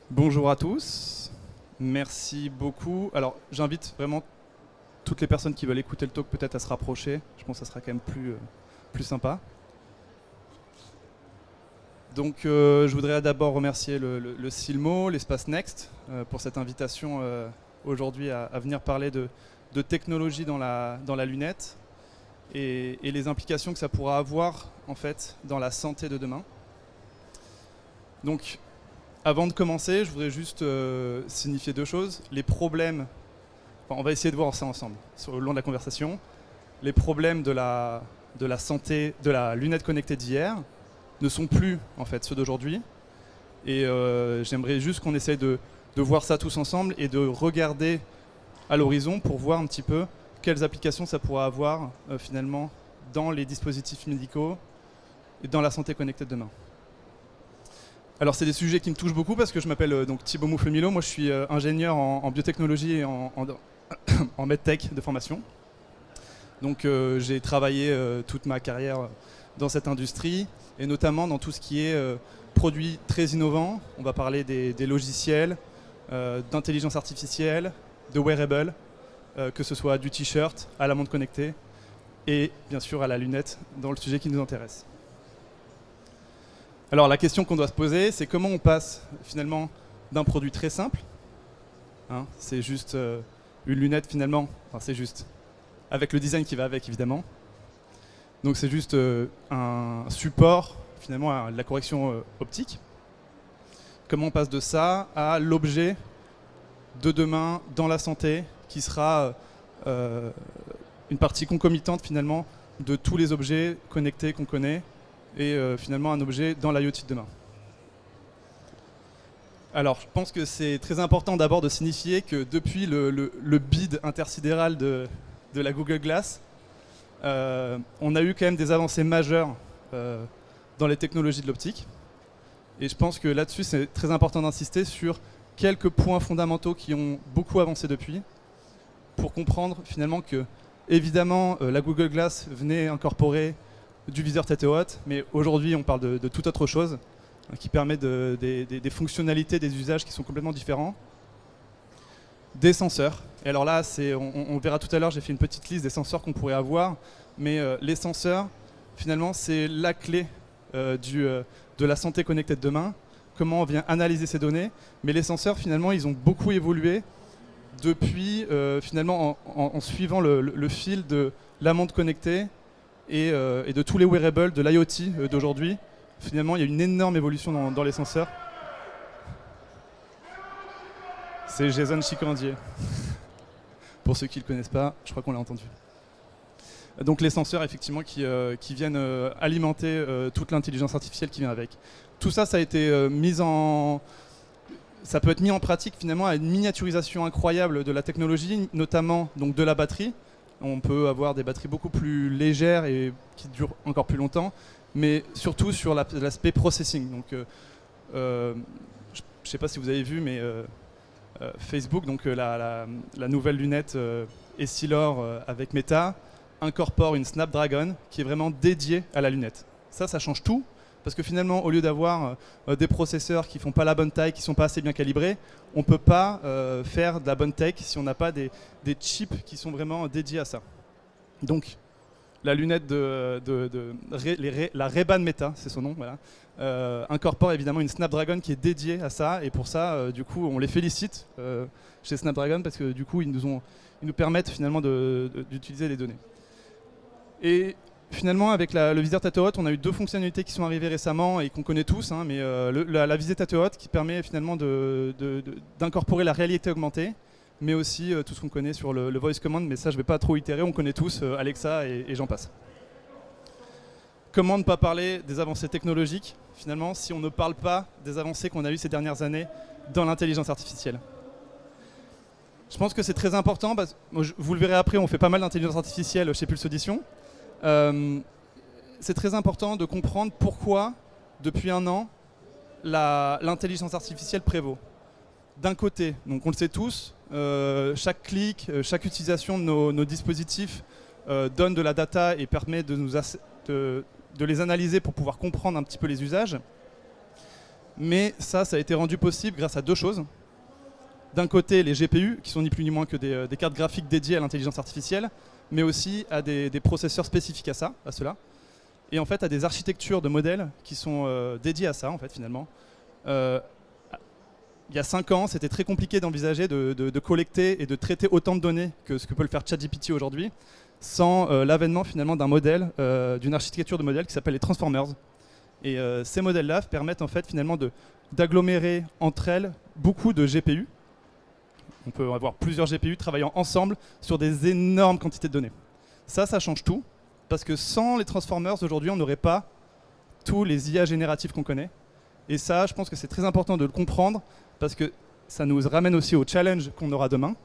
Bonjour à tous, merci beaucoup. Alors j'invite vraiment toutes les personnes qui veulent écouter le talk peut-être à se rapprocher, je pense que ça sera quand même plus sympa. Donc je voudrais d'abord remercier le CILMO, l'espace Next, pour cette invitation aujourd'hui à venir parler de technologie dans la lunette et les implications que ça pourra avoir en fait dans la santé de demain. Donc avant de commencer, je voudrais juste signifier deux choses. Les problèmes, on va essayer de voir ça ensemble au long de la conversation. Les problèmes de la santé, de la lunette connectée d'hier ne sont plus en fait ceux d'aujourd'hui. Et j'aimerais juste qu'on essaye de voir ça tous ensemble et de regarder à l'horizon pour voir un petit peu quelles applications ça pourra avoir finalement dans les dispositifs médicaux et dans la santé connectée de demain. Alors c'est des sujets qui me touchent beaucoup parce que je m'appelle donc Thibaut Moufle-Milo, moi je suis ingénieur en biotechnologie et en medtech de formation. Donc j'ai travaillé toute ma carrière dans cette industrie et notamment dans tout ce qui est produits très innovants. On va parler des logiciels, d'intelligence artificielle, de wearable, que ce soit du t-shirt à la montre connectée et bien sûr à la lunette dans le sujet qui nous intéresse. Alors la question qu'on doit se poser, c'est comment on passe finalement d'un produit très simple, hein, c'est juste une lunette finalement, enfin c'est juste, avec le design qui va avec évidemment, donc c'est juste un support finalement à la correction optique. Comment on passe de ça à l'objet de demain dans la santé qui sera une partie concomitante finalement de tous les objets connectés qu'on connaît et finalement un objet dans l'IoT de demain. Alors, je pense que c'est très important d'abord de signifier que depuis le bid intersidéral de la Google Glass, on a eu quand même des avancées majeures dans les technologies de l'optique. Et je pense que là-dessus, c'est très important d'insister sur quelques points fondamentaux qui ont beaucoup avancé depuis, pour comprendre finalement que, évidemment, la Google Glass venait incorporer du viseur tête haute, mais aujourd'hui on parle de toute autre chose qui permet des fonctionnalités, des usages qui sont complètement différents. Des senseurs, et alors là on verra tout à l'heure, j'ai fait une petite liste des senseurs qu'on pourrait avoir, mais les senseurs finalement c'est la clé de la santé connectée de demain, comment on vient analyser ces données, mais les senseurs finalement ils ont beaucoup évolué depuis finalement en suivant le fil de la montre connectée et de tous les wearables de l'IoT d'aujourd'hui. Finalement, il y a une énorme évolution dans les senseurs. C'est Jason Chicandier. Pour ceux qui ne le connaissent pas, je crois qu'on l'a entendu. Donc les senseurs, effectivement, qui viennent alimenter toute l'intelligence artificielle qui vient avec. Tout ça, ça a été ça peut être mis en pratique finalement à une miniaturisation incroyable de la technologie, notamment donc, de la batterie. On peut avoir des batteries beaucoup plus légères et qui durent encore plus longtemps, mais surtout sur l'aspect processing. Donc, je ne sais pas si vous avez vu, mais Facebook, donc la nouvelle lunette Essilor avec Meta, incorpore une Snapdragon qui est vraiment dédiée à la lunette. Ça change tout, parce que finalement, au lieu d'avoir des processeurs qui ne font pas la bonne taille, qui ne sont pas assez bien calibrés, on ne peut pas faire de la bonne tech si on n'a pas des chips qui sont vraiment dédiés à ça. Donc, la lunette la Ray-Ban Meta, c'est son nom, voilà, incorpore évidemment une Snapdragon qui est dédiée à ça, et pour ça, du coup, on les félicite chez Snapdragon, parce que du coup, ils nous permettent finalement d'utiliser les données. Et finalement, avec le viseur tête haute, on a eu deux fonctionnalités qui sont arrivées récemment et qu'on connaît tous, hein, mais la visée tête haute qui permet finalement d'incorporer la réalité augmentée, mais aussi tout ce qu'on connaît sur le voice command, mais ça je ne vais pas trop itérer, on connaît tous Alexa et j'en passe. Comment ne pas parler des avancées technologiques, finalement, si on ne parle pas des avancées qu'on a eues ces dernières années dans l'intelligence artificielle? Je pense que c'est très important, parce que vous le verrez après, on fait pas mal d'intelligence artificielle chez Pulse Audition. C'est très important de comprendre pourquoi, depuis un an, l'intelligence artificielle prévaut. D'un côté, donc on le sait tous, chaque clic, chaque utilisation de nos dispositifs donne de la data et permet de les analyser pour pouvoir comprendre un petit peu les usages. Mais ça a été rendu possible grâce à deux choses. D'un côté, les GPU, qui sont ni plus ni moins que des cartes graphiques dédiées à l'intelligence artificielle, mais aussi à des processeurs spécifiques à cela. Et en fait, à des architectures de modèles qui sont dédiées à ça, en fait, finalement. Il y a 5 ans, c'était très compliqué d'envisager de collecter et de traiter autant de données que ce que peut le faire ChatGPT aujourd'hui, sans l'avènement finalement d'un modèle, d'une architecture de modèles qui s'appelle les transformers. Et ces modèles-là permettent en fait finalement d'agglomérer entre elles beaucoup de GPU. On peut avoir plusieurs GPU travaillant ensemble sur des énormes quantités de données. Ça change tout, parce que sans les transformers aujourd'hui, on n'aurait pas tous les IA génératifs qu'on connaît. Et ça, je pense que c'est très important de le comprendre, parce que ça nous ramène aussi au challenge qu'on aura demain.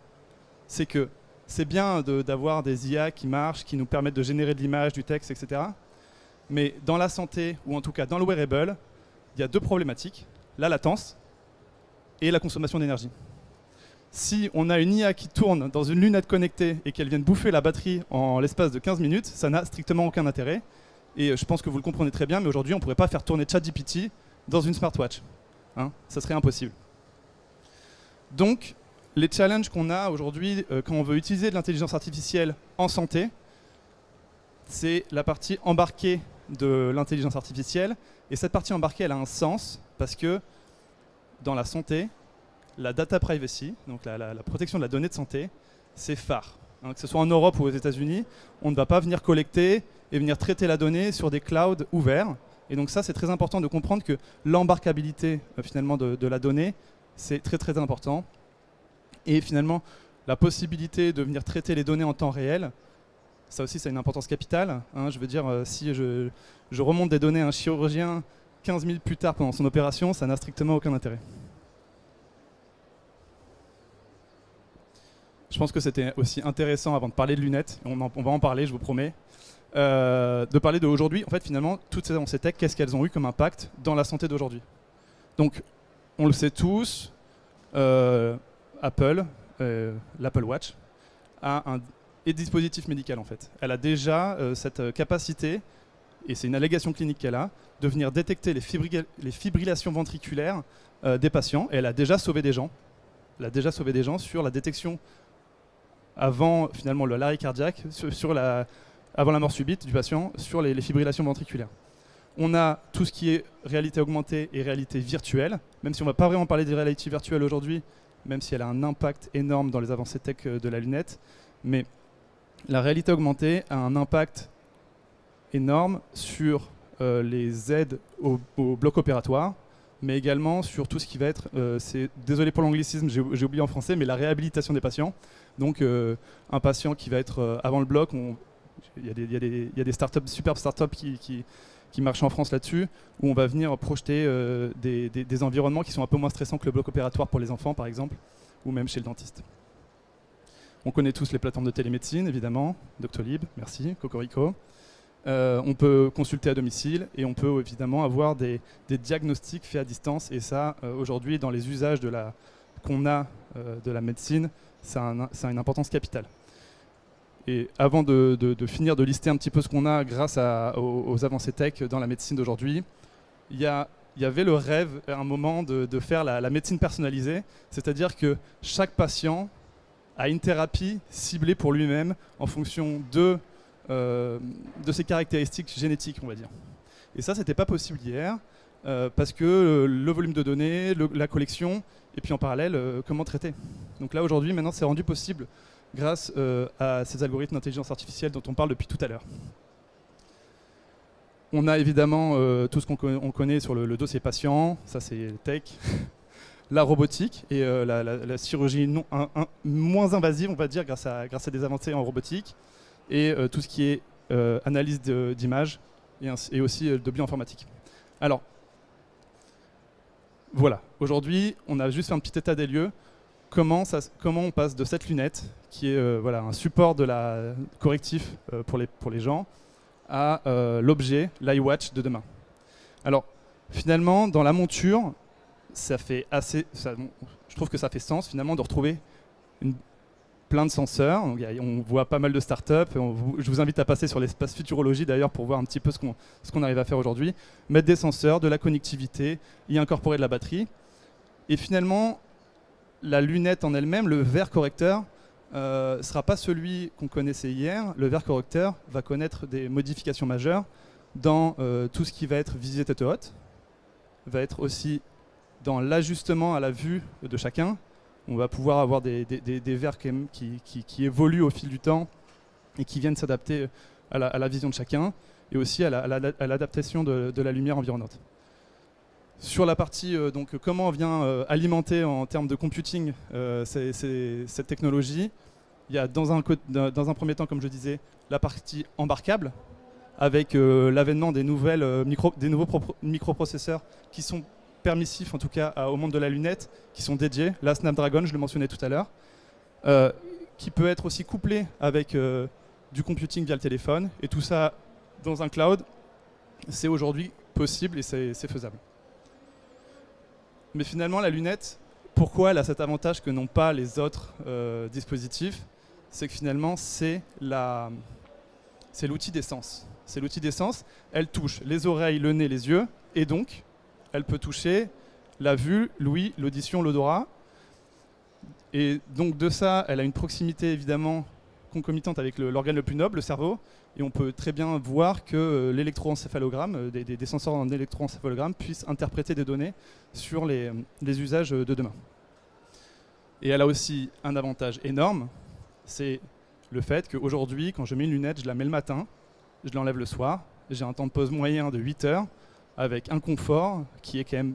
C'est que c'est bien d'avoir des IA qui marchent, qui nous permettent de générer de l'image, du texte, etc. Mais dans la santé, ou en tout cas dans le wearable, il y a deux problématiques, la latence et la consommation d'énergie. Si on a une IA qui tourne dans une lunette connectée et qu'elle vienne bouffer la batterie en l'espace de 15 minutes, ça n'a strictement aucun intérêt. Et je pense que vous le comprenez très bien, mais aujourd'hui, on ne pourrait pas faire tourner ChatGPT dans une smartwatch. Ça serait impossible. Donc, les challenges qu'on a aujourd'hui quand on veut utiliser de l'intelligence artificielle en santé, c'est la partie embarquée de l'intelligence artificielle. Et cette partie embarquée, elle a un sens parce que dans la santé, la data privacy, donc la protection de la donnée de santé, c'est phare. Que ce soit en Europe ou aux États-Unis, on ne va pas venir collecter et venir traiter la donnée sur des clouds ouverts. Et donc ça, c'est très important de comprendre que l'embarquabilité finalement de la donnée, c'est très très important. Et finalement, la possibilité de venir traiter les données en temps réel, ça aussi, ça a une importance capitale. Je veux dire, si je remonte des données à un chirurgien 15 minutes plus tard pendant son opération, ça n'a strictement aucun intérêt. Je pense que c'était aussi intéressant, avant de parler de lunettes, on va en parler, je vous promets, de parler d'aujourd'hui. En fait, finalement, toutes ces avancées tech, qu'est-ce qu'elles ont eu comme impact dans la santé d'aujourd'hui? Donc, on le sait tous, Apple, l'Apple Watch, a un dispositif médical en fait. Elle a déjà cette capacité, et c'est une allégation clinique qu'elle a, de venir détecter les fibrillations ventriculaires des patients. Et elle a déjà sauvé des gens. Elle a déjà sauvé des gens sur la détection avant finalement l'arrêt cardiaque, avant la mort subite du patient, sur les fibrillations ventriculaires. On a tout ce qui est réalité augmentée et réalité virtuelle, même si on ne va pas vraiment parler de réalité virtuelle aujourd'hui, même si elle a un impact énorme dans les avancées tech de la lunette. Mais la réalité augmentée a un impact énorme sur les aides au bloc opératoire, mais également sur tout ce qui va être, désolé pour l'anglicisme, j'ai oublié en français, mais la réhabilitation des patients. Donc un patient qui va être avant le bloc, il y a des startups, superbes startups qui marchent en France là-dessus, où on va venir projeter des environnements qui sont un peu moins stressants que le bloc opératoire pour les enfants, par exemple, ou même chez le dentiste. On connaît tous les plateformes de télémédecine, évidemment, Doctolib, merci, Cocorico. On peut consulter à domicile et on peut évidemment avoir des diagnostics faits à distance. Et ça, aujourd'hui, dans les usages qu'on a de la médecine, ça a une importance capitale. Et avant de finir de lister un petit peu ce qu'on a grâce aux avancées tech dans la médecine d'aujourd'hui, il y avait le rêve à un moment de faire la médecine personnalisée, c'est-à-dire que chaque patient a une thérapie ciblée pour lui-même en fonction de ses caractéristiques génétiques, on va dire. Et ça, c'était pas possible hier, parce que le volume de données, la collection, et puis en parallèle, comment traiter. Donc là, aujourd'hui, maintenant, c'est rendu possible grâce à ces algorithmes d'intelligence artificielle dont on parle depuis tout à l'heure. On a évidemment tout ce qu'on connaît sur le dossier patient, ça c'est tech, la robotique et la chirurgie moins invasive, on va dire, grâce à des avancées en robotique, et tout ce qui est analyse d'images et aussi de bioinformatique. Alors, voilà, aujourd'hui, on a juste fait un petit état des lieux. Comment on passe de cette lunette, qui est un support correctif pour les gens, à l'objet, l'iWatch de demain. Alors, finalement, dans la monture, je trouve que ça fait sens, finalement, de retrouver plein de senseurs. Donc, on voit pas mal de startups. Je vous invite à passer sur l'espace Futurologie d'ailleurs pour voir un petit peu ce qu'on arrive à faire aujourd'hui. Mettre des senseurs, de la connectivité, y incorporer de la batterie. Et finalement, la lunette en elle-même, le verre correcteur, ne sera pas celui qu'on connaissait hier. Le verre correcteur va connaître des modifications majeures dans tout ce qui va être visée tête haute, va être aussi dans l'ajustement à la vue de chacun. On va pouvoir avoir des verres qui évoluent au fil du temps et qui viennent s'adapter à la vision de chacun et aussi à l'adaptation de la lumière environnante. Sur la partie donc comment on vient alimenter en termes de computing cette technologie, il y a dans un premier temps, comme je disais, la partie embarquable avec l'avènement des nouveaux microprocesseurs qui sont permissifs en tout cas au monde de la lunette, qui sont dédiés. Là, Snapdragon, je le mentionnais tout à l'heure, qui peut être aussi couplé avec du computing via le téléphone. Et tout ça dans un cloud, c'est aujourd'hui possible et c'est faisable. Mais finalement, la lunette, pourquoi elle a cet avantage que n'ont pas les autres dispositifs? C'est que finalement, c'est l'outil des sens. C'est l'outil des sens. Elle touche les oreilles, le nez, les yeux, et donc, elle peut toucher la vue, l'ouïe, l'audition, l'odorat. Et donc, de ça, elle a une proximité évidemment concomitante avec l'organe le plus noble, le cerveau. Et on peut très bien voir que l'électroencéphalogramme, des sensors en électroencéphalogramme puissent interpréter des données sur les usages de demain. Et elle a aussi un avantage énorme, c'est le fait qu'aujourd'hui, quand je mets une lunette, je la mets le matin, je l'enlève le soir, j'ai un temps de pause moyen de 8 heures, avec un confort qui est quand même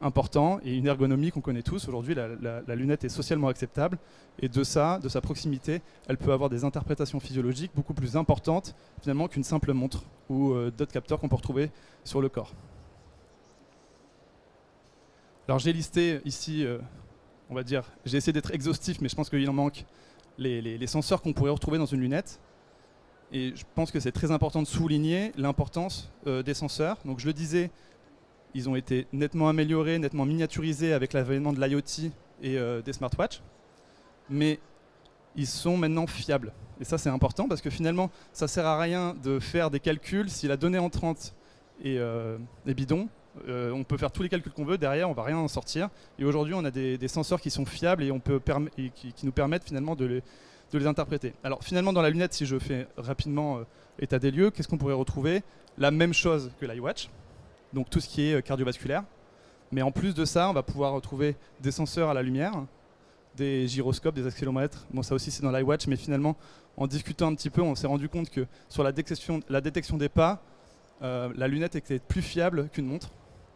important et une ergonomie qu'on connaît tous. Aujourd'hui, la lunette est socialement acceptable et de sa proximité, elle peut avoir des interprétations physiologiques beaucoup plus importantes finalement qu'une simple montre ou d'autres capteurs qu'on peut retrouver sur le corps. Alors j'ai listé ici, on va dire, j'ai essayé d'être exhaustif, mais je pense qu'il en manque les senseurs qu'on pourrait retrouver dans une lunette. Et je pense que c'est très important de souligner l'importance des senseurs. Donc je le disais, ils ont été nettement améliorés, nettement miniaturisés avec l'avènement de l'IoT et des smartwatches. Mais ils sont maintenant fiables. Et ça c'est important parce que finalement, ça ne sert à rien de faire des calculs si la donnée entrante est bidon. On peut faire tous les calculs qu'on veut, derrière on ne va rien en sortir. Et aujourd'hui on a des senseurs qui sont fiables et qui nous permettent finalement de les interpréter. Alors finalement dans la lunette, si je fais rapidement état des lieux, qu'est-ce qu'on pourrait retrouver? La même chose que l'iWatch, donc tout ce qui est cardiovasculaire. Mais en plus de ça, on va pouvoir retrouver des senseurs à la lumière, des gyroscopes, des accéléromètres. Bon, ça aussi c'est dans l'iWatch, mais finalement en discutant un petit peu, on s'est rendu compte que sur la détection des pas, la lunette était plus fiable qu'une montre,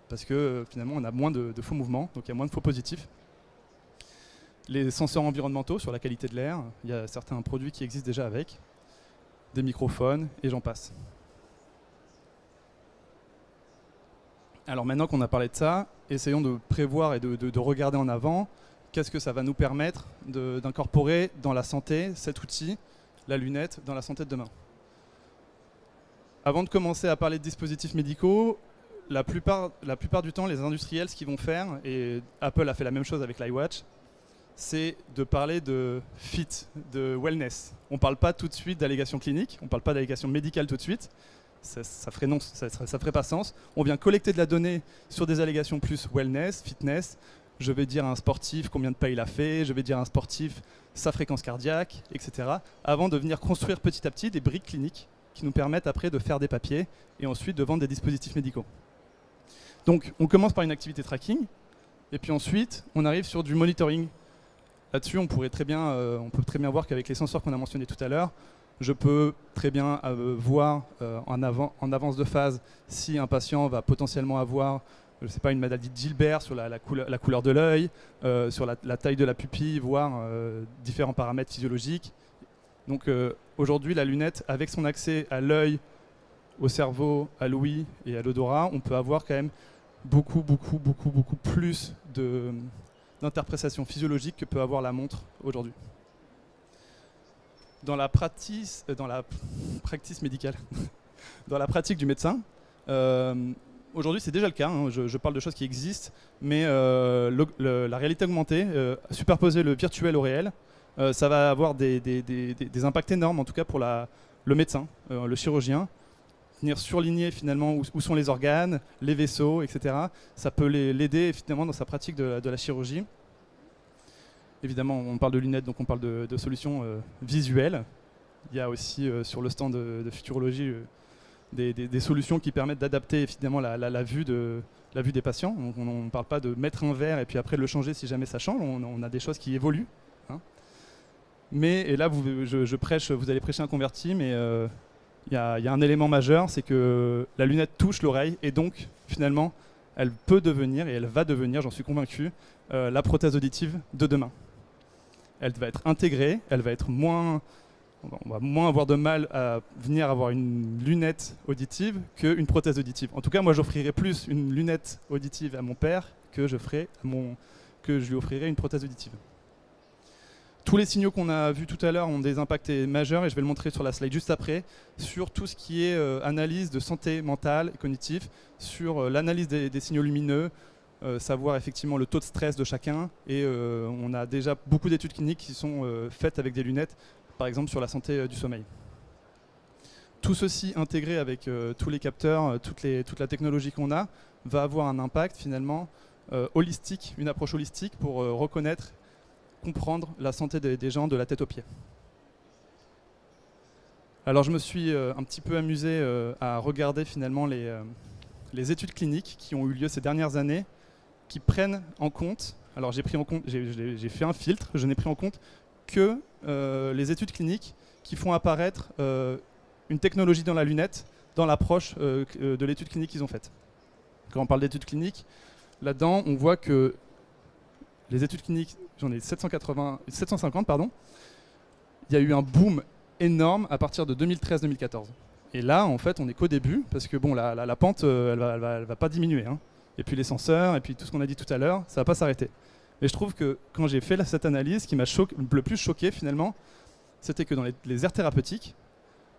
parce que finalement on a moins de faux mouvements, donc il y a moins de faux positifs. Les senseurs environnementaux sur la qualité de l'air, il y a certains produits qui existent déjà avec, des microphones et j'en passe. Alors maintenant qu'on a parlé de ça, essayons de prévoir et de regarder en avant qu'est-ce que ça va nous permettre d'incorporer dans la santé cet outil, la lunette, dans la santé de demain. Avant de commencer à parler de dispositifs médicaux, la plupart du temps, les industriels, ce qu'ils vont faire, et Apple a fait la même chose avec l'iWatch, c'est de parler de fit, de wellness. On ne parle pas tout de suite d'allégations cliniques, on ne parle pas d'allégations médicales tout de suite, ça ferait pas sens. On vient collecter de la donnée sur des allégations plus wellness, fitness. Je vais dire à un sportif combien de pas il a fait, je vais dire à un sportif sa fréquence cardiaque, etc. Avant de venir construire petit à petit des briques cliniques qui nous permettent après de faire des papiers et ensuite de vendre des dispositifs médicaux. Donc on commence par une activité tracking et puis ensuite on arrive sur du monitoring. Là-dessus, on peut très bien voir qu'avec les senseurs qu'on a mentionnés tout à l'heure, je peux très bien voir en avance de phase si un patient va potentiellement avoir, je sais pas, une maladie de Gilbert sur la couleur de l'œil, sur la taille de la pupille, voire différents paramètres physiologiques. Donc aujourd'hui, la lunette, avec son accès à l'œil, au cerveau, à l'ouïe et à l'odorat, on peut avoir quand même beaucoup plus d'interprétation physiologique que peut avoir la montre aujourd'hui. Dans la practice médicale, dans la pratique du médecin, aujourd'hui c'est déjà le cas, hein, je parle de choses qui existent, mais la réalité augmentée, superposer le virtuel au réel, ça va avoir des impacts énormes, en tout cas pour le médecin, le chirurgien. Venir surligner finalement où sont les organes, les vaisseaux, etc. Ça peut l'aider finalement dans sa pratique de la chirurgie. Évidemment, on parle de lunettes, donc on parle de solutions visuelles. Il y a aussi sur le stand de futurologie des solutions qui permettent d'adapter finalement la vue des patients. Donc on ne parle pas de mettre un verre et puis après de le changer si jamais ça change. On a des choses qui évoluent. Hein. Et là, vous allez prêcher un converti, mais il y a un élément majeur, c'est que la lunette touche l'oreille et donc finalement, elle peut devenir, et elle va devenir, j'en suis convaincu, la prothèse auditive de demain. Elle va être intégrée, elle va être on va moins avoir de mal à venir avoir une lunette auditive qu'une prothèse auditive. En tout cas, moi, j'offrirais plus une lunette auditive à mon père que je lui offrirais une prothèse auditive. Tous les signaux qu'on a vus tout à l'heure ont des impacts majeurs, et je vais le montrer sur la slide juste après, sur tout ce qui est analyse de santé mentale et cognitive, sur l'analyse des signaux lumineux, savoir effectivement le taux de stress de chacun, et on a déjà beaucoup d'études cliniques qui sont faites avec des lunettes, par exemple sur la santé du sommeil. Tout ceci intégré avec tous les capteurs, toute la technologie qu'on a, va avoir un impact finalement holistique, une approche holistique pour reconnaître, comprendre la santé des gens de la tête aux pieds. Alors je me suis un petit peu amusé à regarder finalement les études cliniques qui ont eu lieu ces dernières années, qui prennent en compte, alors j'ai fait un filtre, je n'ai pris en compte que les études cliniques qui font apparaître une technologie dans la lunette dans l'approche de l'étude clinique qu'ils ont faite. Quand on parle d'études cliniques, là-dedans on voit que les études cliniques, j'en ai 750, pardon, il y a eu un boom énorme à partir de 2013-2014. Et là, en fait, on n'est qu'au début, parce que bon, la pente, elle va pas diminuer. Hein. Et puis les senseurs, et puis tout ce qu'on a dit tout à l'heure, ça va pas s'arrêter. Mais je trouve que quand j'ai fait cette analyse, ce qui m'a le plus choqué finalement, c'était que dans les aires thérapeutiques,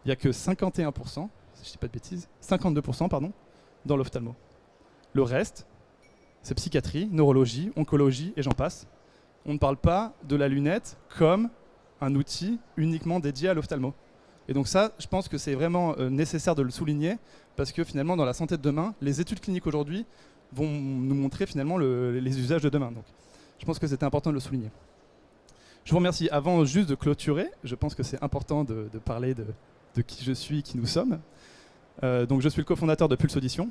il n'y a que 51%, si je dis pas de bêtises, 52% pardon, dans l'ophtalmo. Le reste, c'est psychiatrie, neurologie, oncologie et j'en passe. On ne parle pas de la lunette comme un outil uniquement dédié à l'ophtalmo. Et donc ça, je pense que c'est vraiment nécessaire de le souligner parce que finalement, dans la santé de demain, les études cliniques aujourd'hui vont nous montrer finalement les usages de demain. Donc, je pense que c'était important de le souligner. Je vous remercie. Avant juste de clôturer, je pense que c'est important de parler de qui je suis, qui nous sommes. Donc je suis le cofondateur de Pulse Audition.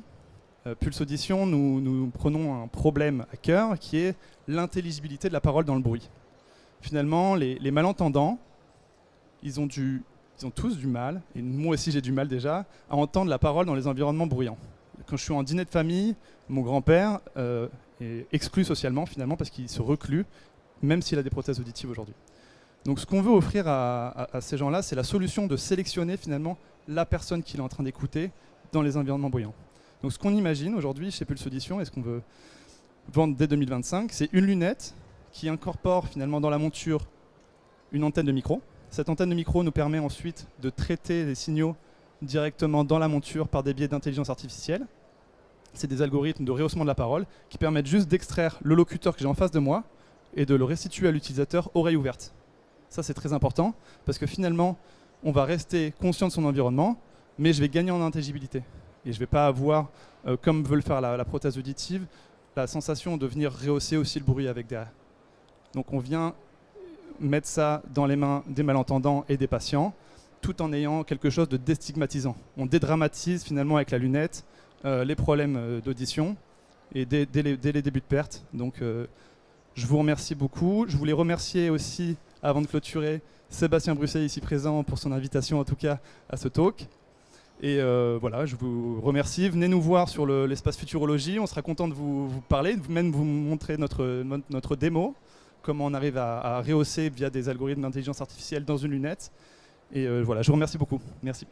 Pulse Audition, nous prenons un problème à cœur qui est l'intelligibilité de la parole dans le bruit. Finalement, les malentendants, ils ont tous du mal, et moi aussi j'ai du mal déjà, à entendre la parole dans les environnements bruyants. Quand je suis en dîner de famille, mon grand-père est exclu socialement finalement parce qu'il se reclus, même s'il a des prothèses auditives aujourd'hui. Donc ce qu'on veut offrir à ces gens-là, c'est la solution de sélectionner finalement la personne qu'il est en train d'écouter dans les environnements bruyants. Donc ce qu'on imagine aujourd'hui chez Pulse Audition et ce qu'on veut vendre dès 2025, c'est une lunette qui incorpore finalement dans la monture une antenne de micro. Cette antenne de micro nous permet ensuite de traiter les signaux directement dans la monture par des biais d'intelligence artificielle. C'est des algorithmes de rehaussement de la parole qui permettent juste d'extraire le locuteur que j'ai en face de moi et de le restituer à l'utilisateur oreille ouverte. Ça c'est très important parce que finalement on va rester conscient de son environnement mais je vais gagner en intelligibilité. Et je ne vais pas avoir, comme veut le faire la prothèse auditive, la sensation de venir rehausser aussi le bruit avec derrière. Donc on vient mettre ça dans les mains des malentendants et des patients, tout en ayant quelque chose de déstigmatisant. On dédramatise finalement avec la lunette les problèmes d'audition et dès les débuts de perte. Donc je vous remercie beaucoup. Je voulais remercier aussi, avant de clôturer, Sébastien Brusset ici présent pour son invitation en tout cas à ce talk. Et voilà, je vous remercie. Venez nous voir sur l'espace Futurologie. On sera content de vous parler, de même vous montrer notre démo, comment on arrive à rehausser via des algorithmes d'intelligence artificielle dans une lunette. Et voilà, je vous remercie beaucoup. Merci.